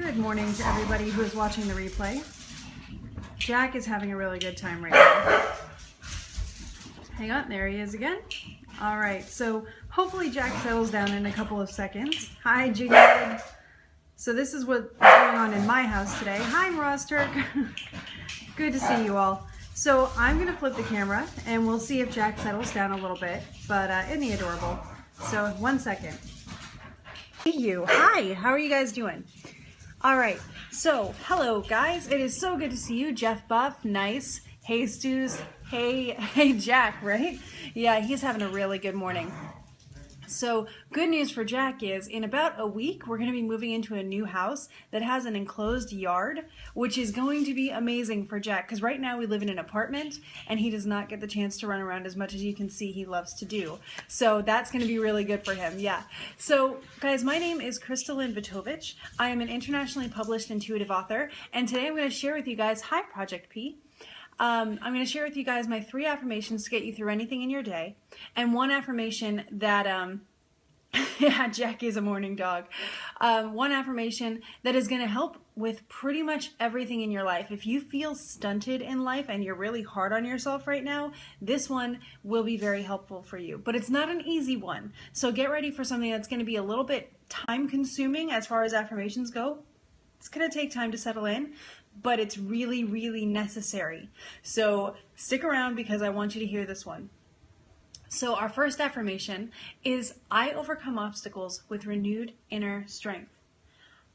Good morning to everybody who is watching the replay. Jack is having a really good time right now. Hang on, there he is again. All right, so hopefully Jack settles down in a couple of seconds. Hi, Jiggy. So this is what's going on in my house today. Hi, Ross Turk. Good to see you all. So I'm gonna flip the camera and we'll see if Jack settles down a little bit, but isn't he adorable? So 1 second. Hey you, hi, how are you guys doing? All right, so hello guys, it is so good to see you. Jeff Buff, nice. Hey Stews, hey Jack, right? Yeah, he's having a really good morning. So good news for Jack is in about a week, we're going to be moving into a new house that has an enclosed yard, which is going to be amazing for Jack because right now we live in an apartment and he does not get the chance to run around as much as you can see he loves to do. So that's going to be really good for him. Yeah. So guys, my name is Crystalyn Vitovich. I am an internationally published intuitive author, and today I'm going to share with you guys, hi Project P. I'm going to share with you guys my 3 affirmations to get you through anything in your day, and 1 affirmation that, yeah, Jack is a morning dog. 1 affirmation that is going to help with pretty much everything in your life. If you feel stunted in life and you're really hard on yourself right now, this one will be very helpful for you. But it's not an easy one, so get ready for something that's going to be a little bit time consuming as far as affirmations go. It's going to take time to settle in, but it's really, really necessary. So stick around because I want you to hear this one. So our first affirmation is, I overcome obstacles with renewed inner strength.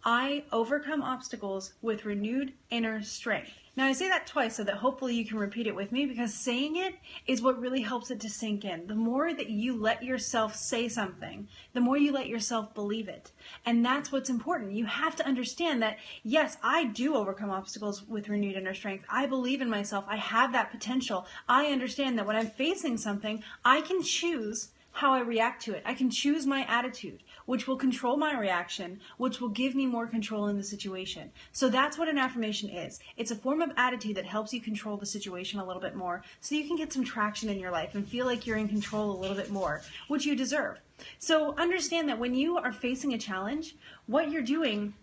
I overcome obstacles with renewed inner strength. Now I say that twice so that hopefully you can repeat it with me, because saying it is what really helps it to sink in. The more that you let yourself say something, the more you let yourself believe it. And that's what's important. You have to understand that, yes, I do overcome obstacles with renewed inner strength. I believe in myself. I have that potential. I understand that when I'm facing something, I can choose how I react to it. I can choose my attitude, which will control my reaction, which will give me more control in the situation. So that's what an affirmation is. It's a form of attitude that helps you control the situation a little bit more so you can get some traction in your life and feel like you're in control a little bit more, which you deserve. So understand that when you are facing a challenge, what you're doing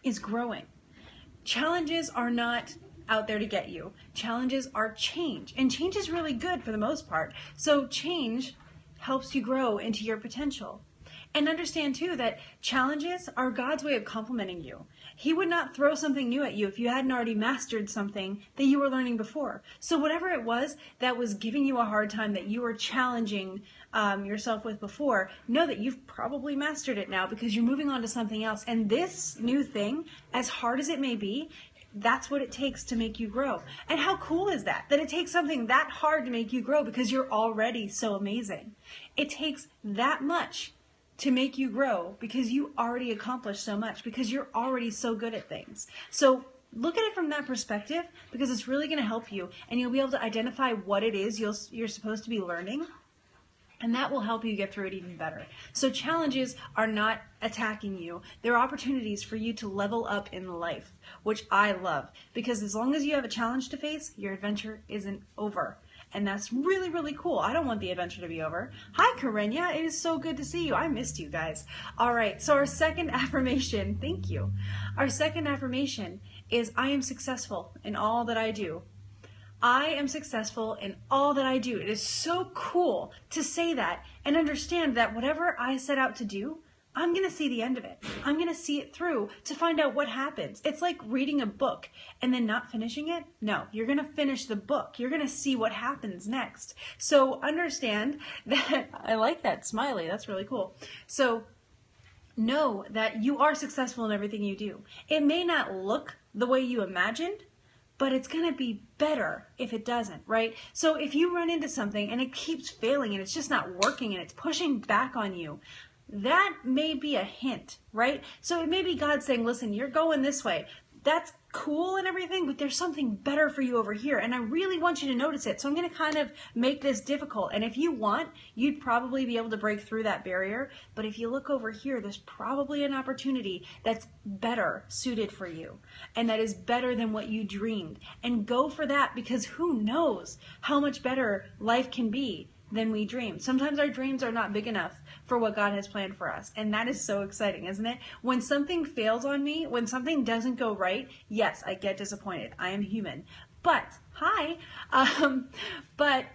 is growing. Challenges are not out there to get you. Challenges are change, and change is really good for the most part. So change helps you grow into your potential. And understand too that challenges are God's way of complimenting you. He would not throw something new at you if you hadn't already mastered something that you were learning before. So whatever it was that was giving you a hard time, that you were challenging yourself with before, know that you've probably mastered it now because you're moving on to something else. And this new thing, as hard as it may be, that's what it takes to make you grow. And how cool is that? That it takes something that hard to make you grow because you're already so amazing. It takes that much to make you grow because you already accomplished so much, because you're already so good at things. So look at it from that perspective, because it's really going to help you, and you'll be able to identify what it is you're supposed to be learning. And that will help you get through it even better. So challenges are not attacking you. They're opportunities for you to level up in life, which I love. Because as long as you have a challenge to face, your adventure isn't over. And that's really, really cool. I don't want the adventure to be over. Hi, Karenya. It is so good to see you. I missed you guys. All right, so our second affirmation, thank you. Our second affirmation is, I am successful in all that I do. I am successful in all that I do. It is so cool to say that and understand that whatever I set out to do, I'm going to see the end of it. I'm going to see it through to find out what happens. It's like reading a book and then not finishing it. No, you're going to finish the book. You're going to see what happens next. So understand that, I like that smiley. That's really cool. So know that you are successful in everything you do. It may not look the way you imagined, but it's going to be better if it doesn't, right? So if you run into something and it keeps failing and it's just not working and it's pushing back on you, that may be a hint, right? So it may be God saying, listen, you're going this way. That's cool and everything, but there's something better for you over here, and I really want you to notice it. So I'm going to kind of make this difficult, and if you want, you'd probably be able to break through that barrier, but if you look over here, there's probably an opportunity that's better suited for you, and that is better than what you dreamed, and go for that, because who knows how much better life can be than we dream. Sometimes our dreams are not big enough for what God has planned for us. And that is so exciting, isn't it? When something fails on me, when something doesn't go right, yes, I get disappointed. I am human. But, but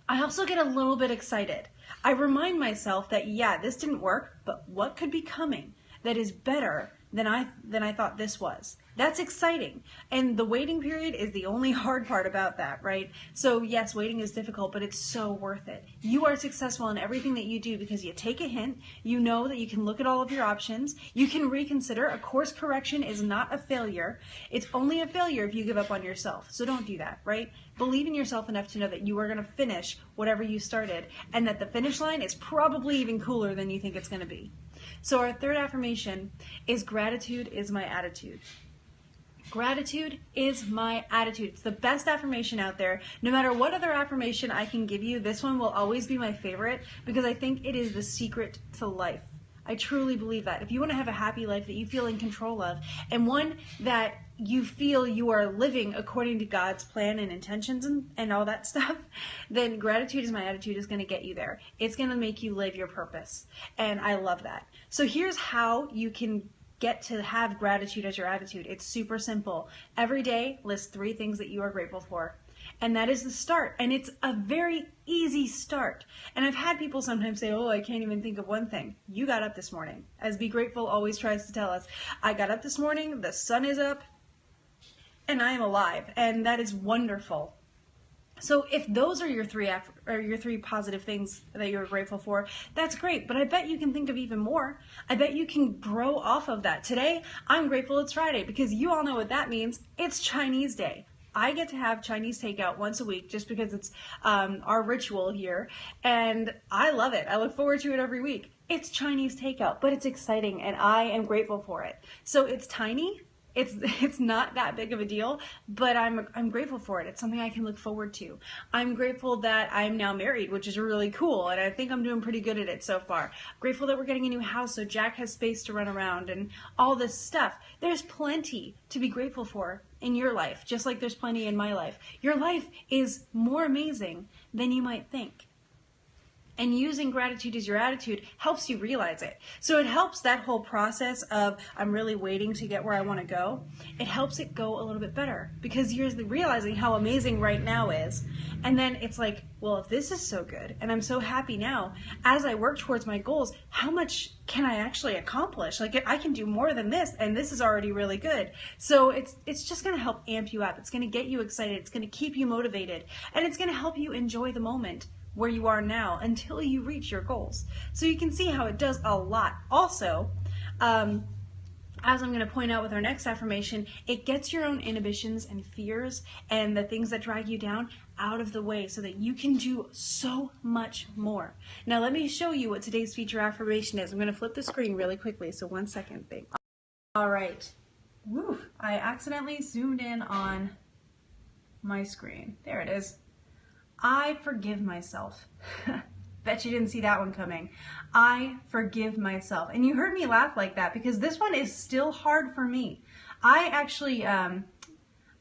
I also get a little bit excited. I remind myself that, yeah, this didn't work, but what could be coming that is better than I thought this was? That's exciting. And the waiting period is the only hard part about that, right? So yes, waiting is difficult, but it's so worth it. You are successful in everything that you do because you take a hint, you know that you can look at all of your options, you can reconsider. A course correction is not a failure. It's only a failure if you give up on yourself. So don't do that, right? Believe in yourself enough to know that you are going to finish whatever you started, and that the finish line is probably even cooler than you think it's going to be. So our third affirmation is gratitude is my attitude. Gratitude is my attitude. It's the best affirmation out there. No matter what other affirmation I can give you, this one will always be my favorite because I think it is the secret to life. I truly believe that. If you want to have a happy life that you feel in control of, and one that you feel you are living according to God's plan and intentions and all that stuff, then gratitude is my attitude is going to get you there. It's going to make you live your purpose. And I love that. So here's how you can get to have gratitude as your attitude. It's super simple. Every day, list 3 things that you are grateful for. And that is the start. And it's a very easy start. And I've had people sometimes say, oh, I can't even think of one thing. You got up this morning. As Be Grateful always tries to tell us, I got up this morning, the sun is up, and I am alive. And that is wonderful. So if those are your three positive things that you're grateful for, that's great. But I bet you can think of even more. I bet you can grow off of that. Today, I'm grateful it's Friday because you all know what that means. It's Chinese Day. I get to have Chinese takeout once a week just because it's our ritual here. And I love it. I look forward to it every week. It's Chinese takeout, but it's exciting and I am grateful for it. So it's tiny. It's not that big of a deal, but I'm grateful for it. It's something I can look forward to. I'm grateful that I'm now married, which is really cool, and I think I'm doing pretty good at it so far. Grateful that we're getting a new house so Jack has space to run around and all this stuff. There's plenty to be grateful for in your life, just like there's plenty in my life. Your life is more amazing than you might think. And using gratitude as your attitude helps you realize it. So it helps that whole process of I'm really waiting to get where I want to go. It helps it go a little bit better because you're realizing how amazing right now is. And then it's like, well, if this is so good and I'm so happy now, as I work towards my goals, how much can I actually accomplish? Like I can do more than this, and this is already really good. So it's just going to help amp you up. It's going to get you excited. It's going to keep you motivated, and it's going to help you enjoy the moment where you are now until you reach your goals. So you can see how it does a lot. Also, as I'm going to point out with our next affirmation, it gets your own inhibitions and fears and the things that drag you down out of the way so that you can do so much more. Now let me show you what today's feature affirmation is. I'm going to flip the screen really quickly, so 1 second. Thanks. All right. Woo, I accidentally zoomed in on my screen. There it is. I forgive myself. Bet you didn't see that one coming. I forgive myself. And you heard me laugh like that because this one is still hard for me. I actually, I'm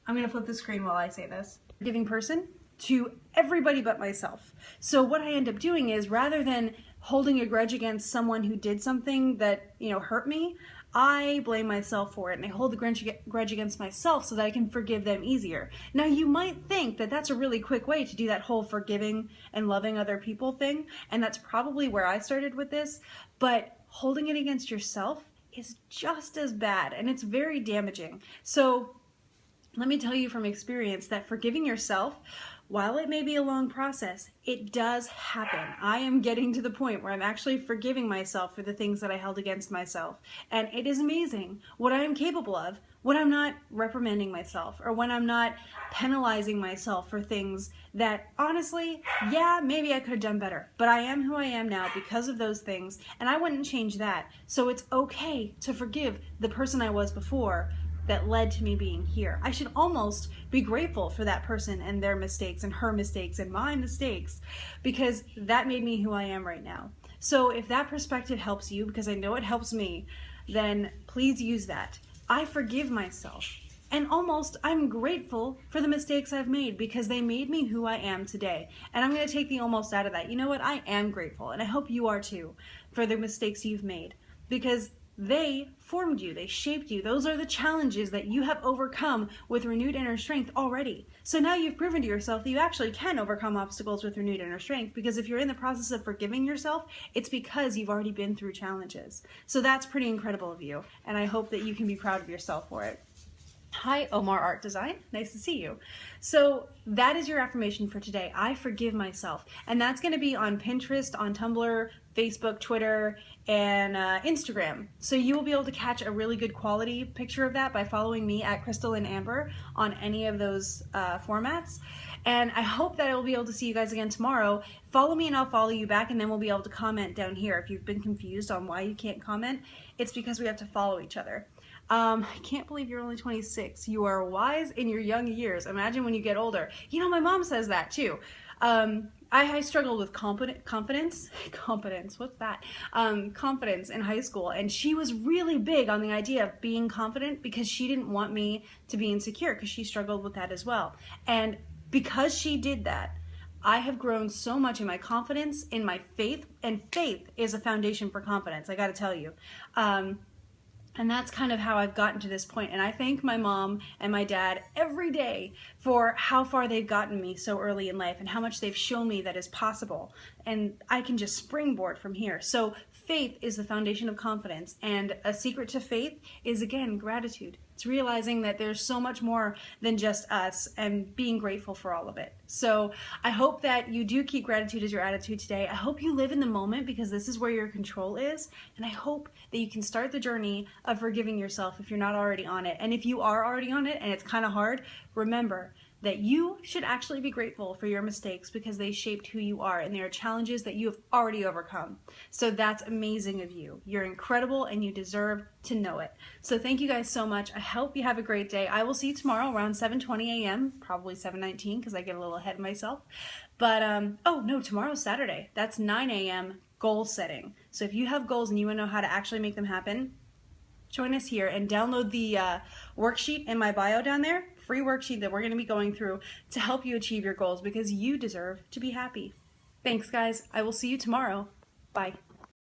going to flip the screen while I say this. Forgiving person to everybody but myself. So what I end up doing is rather than holding a grudge against someone who did something that, hurt me, I blame myself for it, and I hold the grudge against myself so that I can forgive them easier. Now, you might think that that's a really quick way to do that whole forgiving and loving other people thing, and that's probably where I started with this, but holding it against yourself is just as bad, and it's very damaging. So let me tell you from experience that forgiving yourself, while it may be a long process, it does happen. I am getting to the point where I'm actually forgiving myself for the things that I held against myself. And it is amazing what I am capable of when I'm not reprimanding myself or when I'm not penalizing myself for things that honestly, yeah, maybe I could have done better. But I am who I am now because of those things, and I wouldn't change that. So it's okay to forgive the person I was before that led to me being here. I should almost be grateful for that person and their mistakes and her mistakes and my mistakes because that made me who I am right now. So if that perspective helps you, because I know it helps me, then please use that. I forgive myself And almost, I'm grateful for the mistakes I've made because they made me who I am today. And I'm going to take the almost out of that. You know what? I am grateful, and I hope you are too, for the mistakes you've made, because they formed you, they shaped you. Those are the challenges that you have overcome with renewed inner strength already. So now you've proven to yourself that you actually can overcome obstacles with renewed inner strength, because if you're in the process of forgiving yourself, it's because you've already been through challenges. So that's pretty incredible of you, and I hope that you can be proud of yourself for it. Hi, Omar Art Design. Nice to see you. So that is your affirmation for today. I forgive myself. And that's going to be on Pinterest, on Tumblr, Facebook, Twitter, and Instagram. So you will be able to catch a really good quality picture of that by following me at Crystal and Amber on any of those formats. And I hope that I will be able to see you guys again tomorrow. Follow me and I'll follow you back, and then we'll be able to comment down here. If you've been confused on why you can't comment, it's because we have to follow each other. I can't believe you're only 26. You are wise in your young years. Imagine when you get older. You know, my mom says that too. I struggled with confidence. What's that? Confidence in high school. And she was really big on the idea of being confident because she didn't want me to be insecure, because she struggled with that as well. And because she did that, I have grown so much in my confidence, in my faith, and faith is a foundation for confidence, I gotta tell you. And that's kind of how I've gotten to this point. And I thank my mom and my dad every day for how far they've gotten me so early in life and how much they've shown me that is possible. And I can just springboard from here. So faith is the foundation of confidence. And a secret to faith is, again, gratitude. It's realizing that there's so much more than just us and being grateful for all of it. So I hope that you do keep gratitude as your attitude today. I hope you live in the moment, because this is where your control is. And I hope that you can start the journey of forgiving yourself if you're not already on it. And if you are already on it and it's kind of hard, remember that you should actually be grateful for your mistakes, because they shaped who you are, and they are challenges that you have already overcome. So that's amazing of you. You're incredible and you deserve to know it. So thank you guys so much. I hope you have a great day. I will see you tomorrow around 7:20 a.m., probably 7:19 because I get a little ahead of myself. But, oh no, tomorrow's Saturday. That's 9 a.m. goal setting. So if you have goals and you want to know how to actually make them happen, join us here and download the worksheet in my bio down there, free worksheet that we're going to be going through to help you achieve your goals, because you deserve to be happy. Thanks, guys. I will see you tomorrow. Bye.